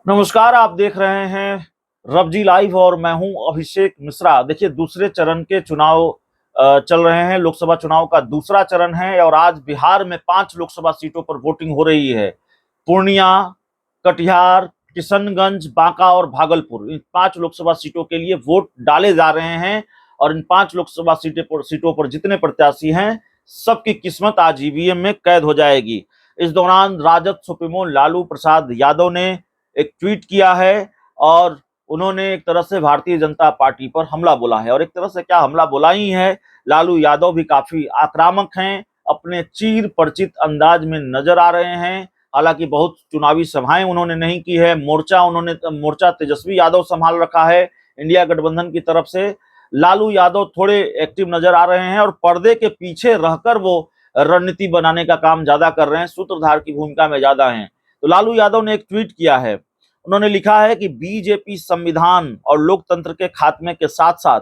नमस्कार, आप देख रहे हैं रबजी लाइव और मैं हूं अभिषेक मिश्रा। देखिए, दूसरे चरण के चुनाव चल रहे हैं। लोकसभा चुनाव का दूसरा चरण है और आज बिहार में 5 लोकसभा सीटों पर वोटिंग हो रही है। पूर्णिया, कटिहार, किशनगंज, बांका और भागलपुर, इन 5 लोकसभा सीटों के लिए वोट डाले जा रहे हैं और इन 5 लोकसभा सीटों पर जितने प्रत्याशी हैं, सबकी किस्मत आज ईवीएम में कैद हो जाएगी। इस दौरान राजद सुप्रीमो लालू प्रसाद यादव ने एक ट्वीट किया है और उन्होंने एक तरह से भारतीय जनता पार्टी पर हमला बोला है। और एक तरह से क्या हमला बोला ही है, लालू यादव भी काफी आक्रामक हैं, अपने चीर परिचित अंदाज में नजर आ रहे हैं। हालांकि बहुत चुनावी सभाएं उन्होंने नहीं की है। मोर्चा तेजस्वी यादव संभाल रखा है इंडिया गठबंधन की तरफ से। लालू यादव थोड़े एक्टिव नजर आ रहे हैं और पर्दे के पीछे रहकर वो रणनीति बनाने का काम ज्यादा कर रहे हैं, सूत्रधार की भूमिका में ज्यादा हैं। तो लालू यादव ने एक ट्वीट किया है। उन्होंने लिखा है कि बीजेपी संविधान और लोकतंत्र के खात्मे के साथ साथ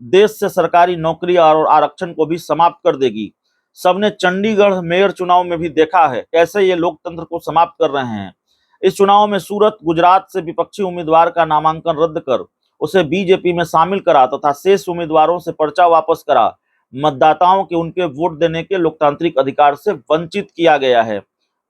देश से सरकारी नौकरी और आरक्षण को भी समाप्त कर देगी। सबने चंडीगढ़ मेयर चुनाव में भी देखा है कैसे ये लोकतंत्र को समाप्त कर रहे हैं। इस चुनाव में सूरत, गुजरात से विपक्षी उम्मीदवार का नामांकन रद्द कर उसे बीजेपी में शामिल करा तथा शेष उम्मीदवारों से पर्चा वापस करा मतदाताओं के उनके वोट देने के लोकतांत्रिक अधिकार से वंचित किया गया है।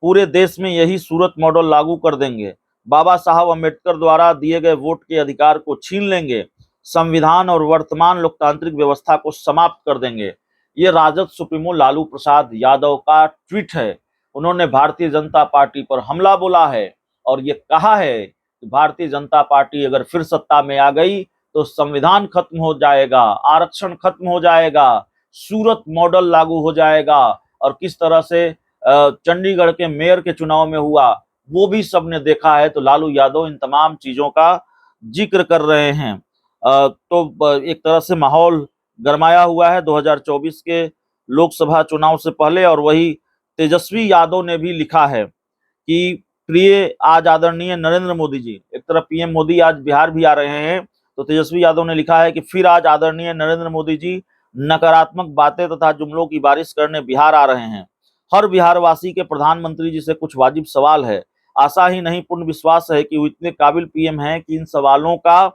पूरे देश में यही सूरत मॉडल लागू कर देंगे। बाबा साहब अम्बेडकर द्वारा दिए गए वोट के अधिकार को छीन लेंगे। संविधान और वर्तमान लोकतांत्रिक व्यवस्था को समाप्त कर देंगे। ये राजद सुप्रीमो लालू प्रसाद यादव का ट्वीट है। उन्होंने भारतीय जनता पार्टी पर हमला बोला है और ये कहा है कि भारतीय जनता पार्टी अगर फिर सत्ता में आ गई तो संविधान खत्म हो जाएगा, आरक्षण खत्म हो जाएगा, सूरत मॉडल लागू हो जाएगा। और किस तरह से चंडीगढ़ के मेयर के चुनाव में हुआ वो भी सबने देखा है। तो लालू यादव इन तमाम चीजों का जिक्र कर रहे हैं। एक तरह से माहौल गरमाया हुआ है 2024 के लोकसभा चुनाव से पहले। और वही तेजस्वी यादव ने भी लिखा है कि प्रिय आज आदरणीय नरेंद्र मोदी जी, एक तरफ पीएम मोदी आज बिहार भी आ रहे हैं, तो तेजस्वी यादव ने लिखा है कि फिर आज आदरणीय नरेंद्र मोदी जी नकारात्मक बातें तथा जुमलों की बारिश करने बिहार आ रहे हैं। हर बिहारवासी के प्रधानमंत्री जी से कुछ वाजिब सवाल है। आशा ही नहीं, पूर्ण विश्वास है कि वो इतने काबिल पीएम हैं कि इन सवालों का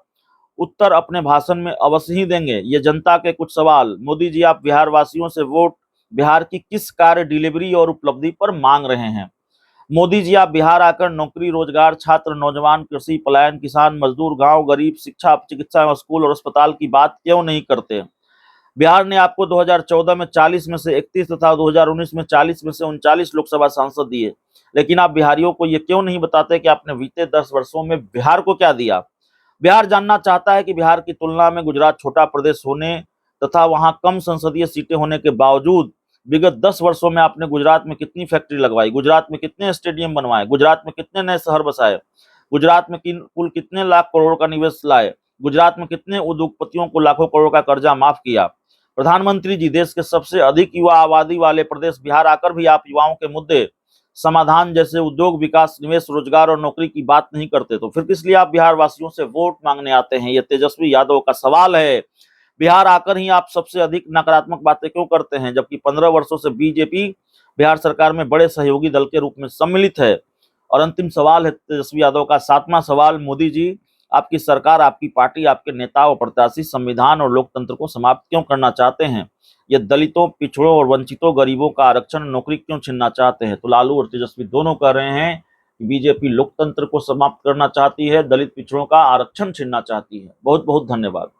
उत्तर अपने भाषण में अवश्य ही देंगे। ये जनता के कुछ सवाल। मोदी जी, आप बिहार वासियों से वोट बिहार की किस कार्य डिलीवरी और उपलब्धि पर मांग रहे हैं? मोदी जी, आप बिहार आकर नौकरी, रोजगार, छात्र, नौजवान, कृषि, पलायन, किसान, मजदूर, गांव, गरीब, शिक्षा, चिकित्सा, स्कूल और अस्पताल की बात क्यों नहीं करते? बिहार ने आपको 2014 में 40 में से 31 तथा 2019 में 40 में से 39 लोकसभा सांसद दिए, लेकिन आप बिहारियों को ये क्यों नहीं बताते कि आपने बीते 10 वर्षों में बिहार को क्या दिया? बिहार जानना चाहता है कि बिहार की तुलना में गुजरात छोटा प्रदेश होने तथा वहां कम संसदीय सीटें होने के बावजूद विगत 10 वर्षों में आपने गुजरात में कितनी फैक्ट्री लगवाई, गुजरात में कितने स्टेडियम बनवाए, गुजरात में कितने नए शहर बसाए, गुजरात में कुल कितने लाख करोड़ का निवेश लाए, गुजरात में कितने उद्योगपतियों को लाखों करोड़ का कर्जा माफ किया। प्रधानमंत्री जी, देश के सबसे अधिक युवा आबादी वाले प्रदेश बिहार आकर भी आप युवाओं के मुद्दे, समाधान जैसे उद्योग विकास, निवेश, रोजगार और नौकरी की बात नहीं करते, तो फिर किस लिए आप बिहार वासियों से वोट मांगने आते हैं? ये तेजस्वी यादव का सवाल है। बिहार आकर ही आप सबसे अधिक नकारात्मक बातें क्यों करते हैं, जबकि 15 वर्षों से बीजेपी बिहार सरकार में बड़े सहयोगी दल के रूप में सम्मिलित है? और अंतिम सवाल है तेजस्वी यादव का, 7वां सवाल, मोदी जी, आपकी सरकार, आपकी पार्टी, आपके नेता और प्रत्याशी संविधान और लोकतंत्र को समाप्त क्यों करना चाहते हैं? ये दलितों, पिछड़ों और वंचितों, गरीबों का आरक्षण, नौकरी क्यों छीनना चाहते हैं? तो लालू और तेजस्वी दोनों कह रहे हैं कि बीजेपी लोकतंत्र को समाप्त करना चाहती है, दलित पिछड़ों का आरक्षण छीनना चाहती है। बहुत बहुत धन्यवाद।